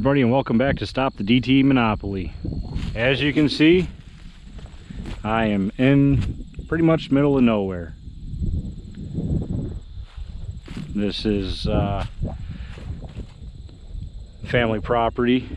everybody, and welcome back to Stop the DTE Monopoly. As you can see, I am in pretty much middle of nowhere. This is family property,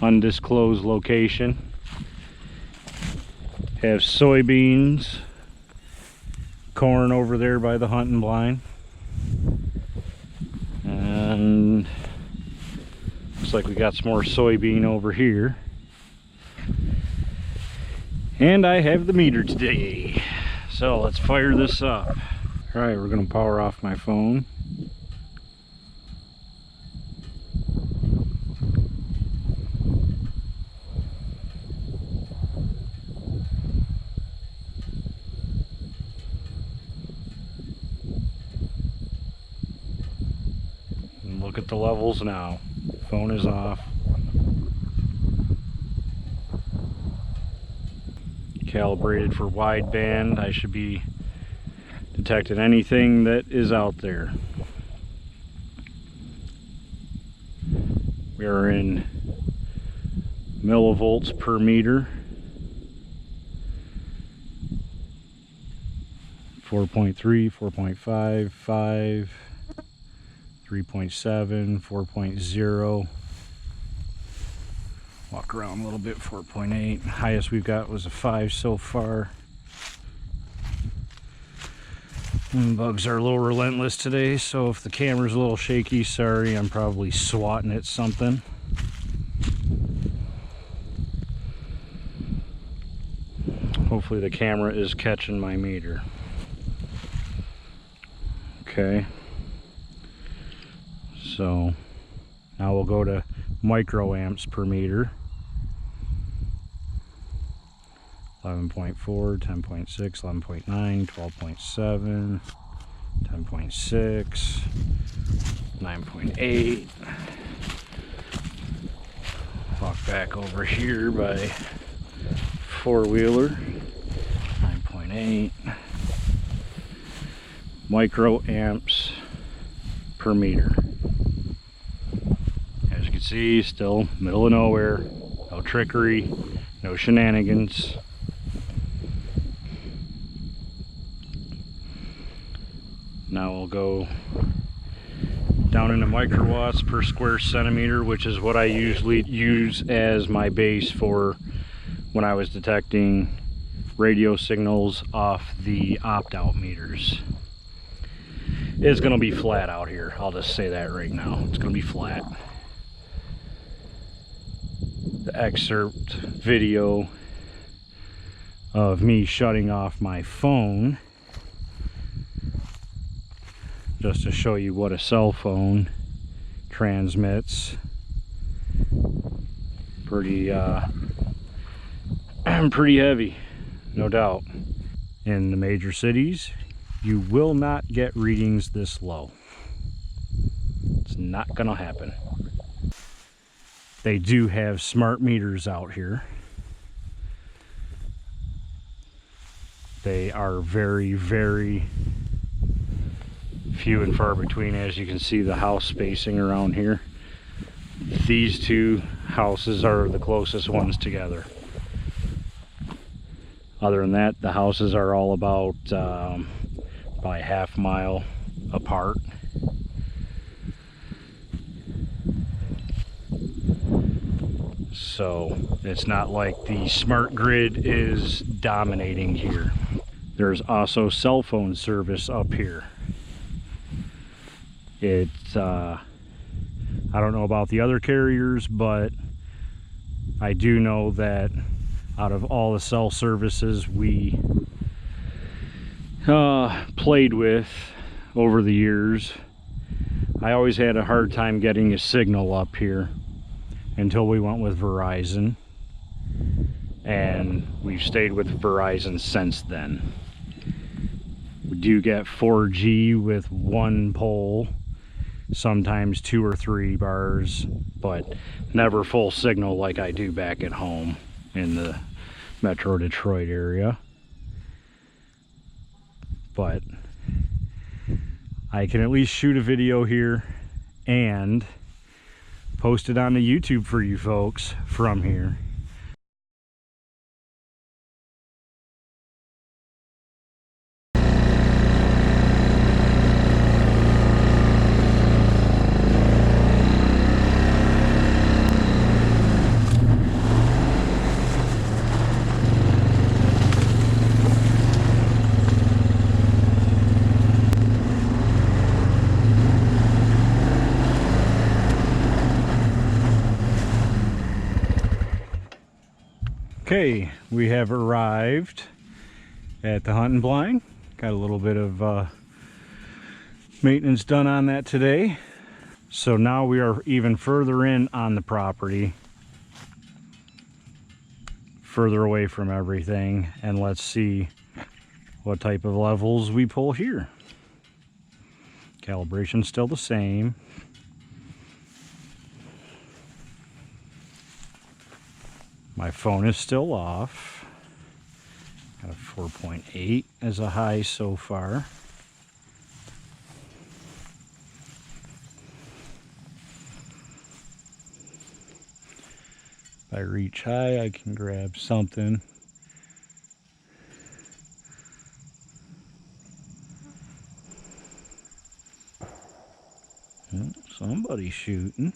undisclosed location. Have soybeans, corn over there by the hunting blind, and looks like we got some more soybean over here. And I have the meter today, so let's fire this up. All right, we're gonna power off my phone. And look at the levels now. Phone is off. Calibrated for wideband. I should be detecting anything that is out there. We are in millivolts per meter. 4.3, 4.5, 5, 3.7, 4.0. Walk around a little bit. 4.8. Highest we've got was a 5 so far. And bugs are a little relentless today, so if the camera's a little shaky, sorry, I'm probably swatting at something. Hopefully the camera is catching my meter. Okay. So now we'll go to microamps per meter. 11.4, 10.6, 11.9, 12.7, 10.6, 9.8. Walk back over here by four-wheeler. 9.8 microamps per meter. As you can see, still middle of nowhere, no trickery, no shenanigans. Now we'll go down into microwatts per square centimeter, which is what I usually use as my base for when I was detecting radio signals off the opt-out meters. It's going to be flat out here. I'll just say that right now. It's going to be flat. The excerpt video of me shutting off my phone, just to show you what a cell phone transmits. Pretty heavy, no doubt. In the major cities, you will not get readings this low. It's not gonna happen. They do have smart meters out here. They are very, very few and far between. As you can see, the house spacing around here, these two houses are the closest ones together. Other than that, the houses are all about by half mile apart. So it's not like the smart grid is dominating here. There's also cell phone service up here. It's I don't know about the other carriers, but I do know that out of all the cell services we played with over the years, I always had a hard time getting a signal up here until we went with Verizon, and we've stayed with Verizon since then. We do get 4G with one pole, sometimes 2 or 3 bars, but never full signal like I do back at home in the Metro Detroit area. But I can at least shoot a video here and post it on the YouTube for you folks from here. Okay, we have arrived at the hunting blind. Got a little bit of maintenance done on that today. So now we are even further in on the property, further away from everything, and let's see what type of levels we pull here. Calibration's still the same. My phone is still off. Got a 4.8 as a high so far. If I reach high, I can grab something. Oh, somebody's shooting.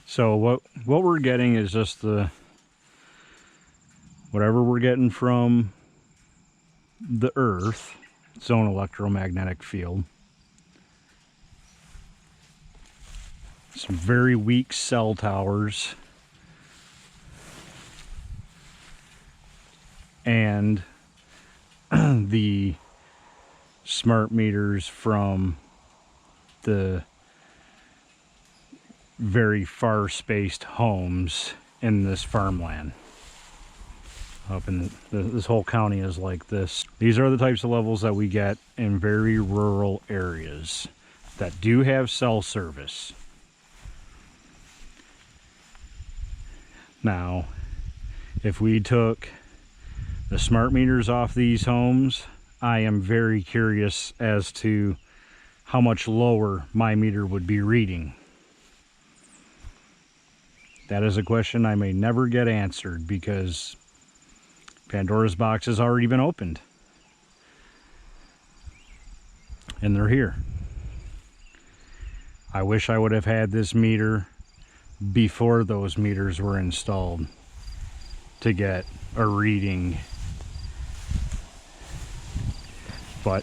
So what we're getting is just whatever we're getting from the Earth, its own electromagnetic field. Some very weak cell towers. And the smart meters from the very far spaced homes in this farmland. Up in this whole county is like this. These are the types of levels that we get in very rural areas that do have cell service. Now, if we took the smart meters off these homes, I am very curious as to how much lower my meter would be reading. That is a question I may never get answered because Pandora's box has already been opened. And they're here. I wish I would have had this meter before those meters were installed to get a reading, but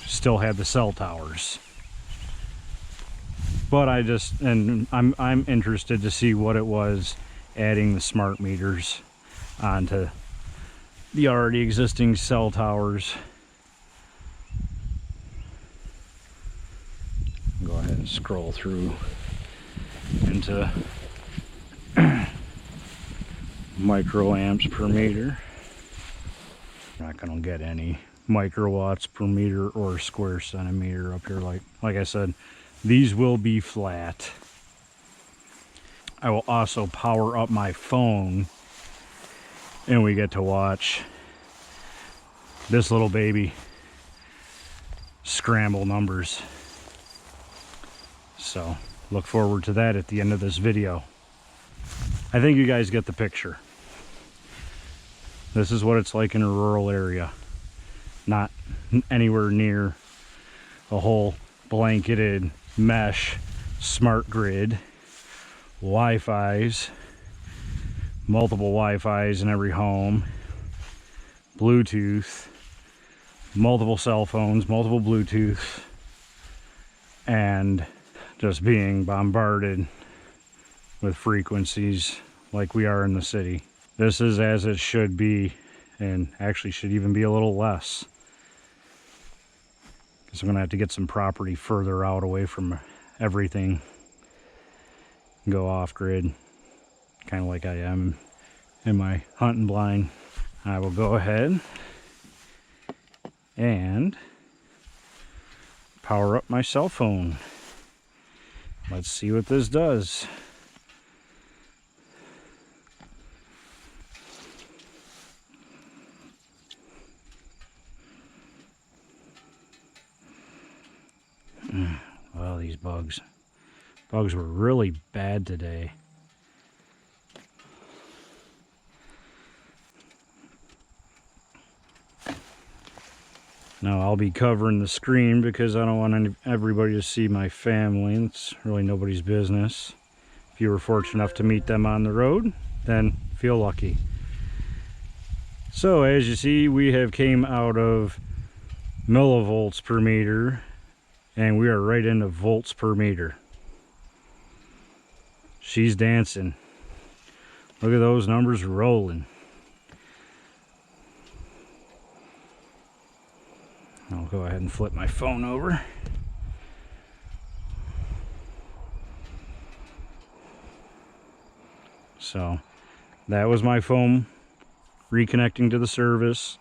still had the cell towers. But I'm interested to see what it was adding the smart meters onto the already existing cell towers. Go ahead and scroll through into microamps per meter. I'm not going to get any microwatts per meter or square centimeter up here. Like I said, these will be flat. I will also power up my phone and we get to watch this little baby scramble numbers. So look forward to that at the end of this video. I think you guys get the picture. This is what it's like in a rural area. Not anywhere near a whole blanketed mesh smart grid, Wi-Fi's, multiple Wi-Fi's in every home, Bluetooth, multiple cell phones, multiple Bluetooth, and just being bombarded with frequencies like we are in the city. This is as it should be, and actually should even be a little less. Because I'm going to have to get some property further out away from everything. Go off grid, kind of like I am in my hunting blind. I will go ahead and power up my cell phone. Let's see what this does. bugs. Bugs were really bad today. Now I'll be covering the screen because I don't want everybody to see my family. It's really nobody's business. If you were fortunate enough to meet them on the road, then feel lucky. So as you see, we have came out of millivolts per meter and we are right into volts per meter. She's dancing. Look at those numbers rolling. I'll go ahead and flip my phone over. So that was my phone reconnecting to the service,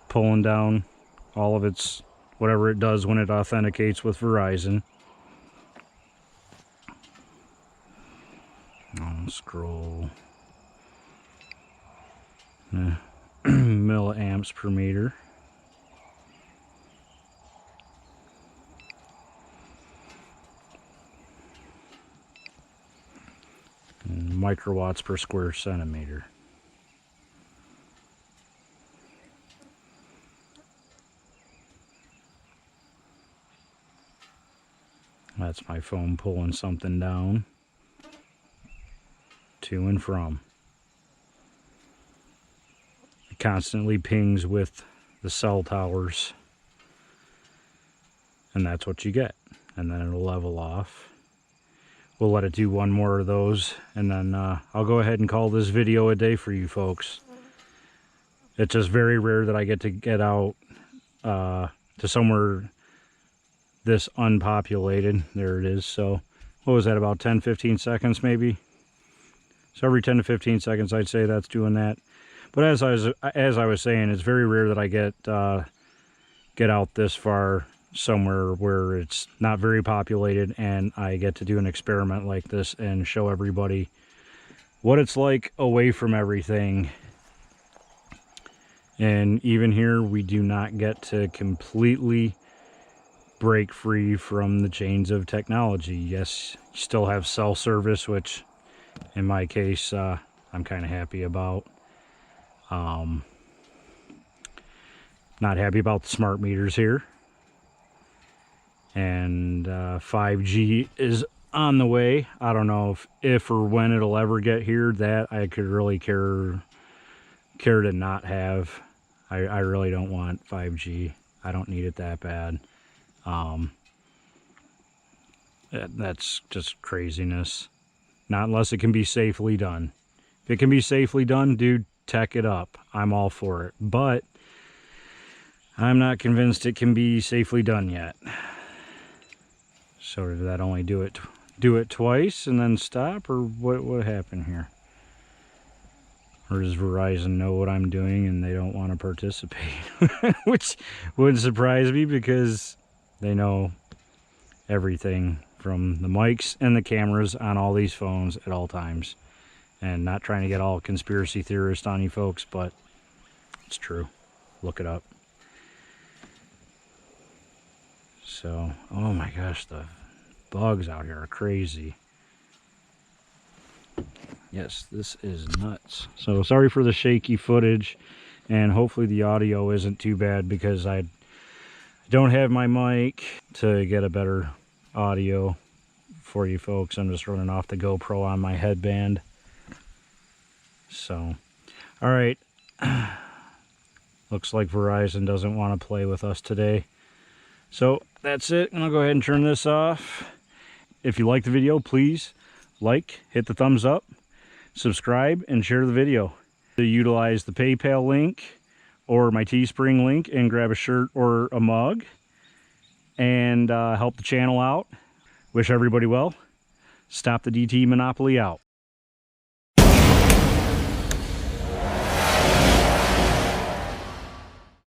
pulling down all of its whatever it does when it authenticates with Verizon. I'll scroll. Milliamps per meter. And microwatts per square centimeter. That's my phone pulling something down to and from. It constantly pings with the cell towers, and that's what you get. And then it'll level off. We'll let it do one more of those, and then I'll go ahead and call this video a day for you folks. It's just very rare that I get to get out to somewhere this unpopulated. There it is. So what was that, about 10-15 seconds maybe? So every 10 to 15 seconds I'd say that's doing that. But as I was saying, it's very rare that I get out this far somewhere where it's not very populated and I get to do an experiment like this and show everybody what it's like away from everything. And even here, we do not get to completely break free from the chains of technology. Yes, you still have cell service, which in my case I'm kind of happy about. Not happy about the smart meters here. And 5G is on the way. I don't know if or when it'll ever get here. That I could really care to not have. I really don't want 5G. I don't need it that bad. That's just craziness. Not unless it can be safely done. If it can be safely done, dude, tech it up. I'm all for it. But I'm not convinced it can be safely done yet. So did that only do it twice and then stop, or what happened here? Or does Verizon know what I'm doing and they don't want to participate? Which wouldn't surprise me because they know everything from the mics and the cameras on all these phones at all times. And not trying to get all conspiracy theorist on you folks, but it's true. Look it up. So, oh my gosh, the bugs out here are crazy. Yes, this is nuts. So sorry for the shaky footage, and hopefully the audio isn't too bad because I don't have my mic to get a better audio for you folks. I'm just running off the GoPro on my headband. So, all right. Looks like Verizon doesn't want to play with us today. So that's it. I'm gonna go ahead and turn this off. If you like the video, please like, hit the thumbs up, subscribe, and share the video. To utilize the PayPal link or my Teespring link and grab a shirt or a mug and help the channel out. Wish everybody well. Stop the DTE Monopoly out.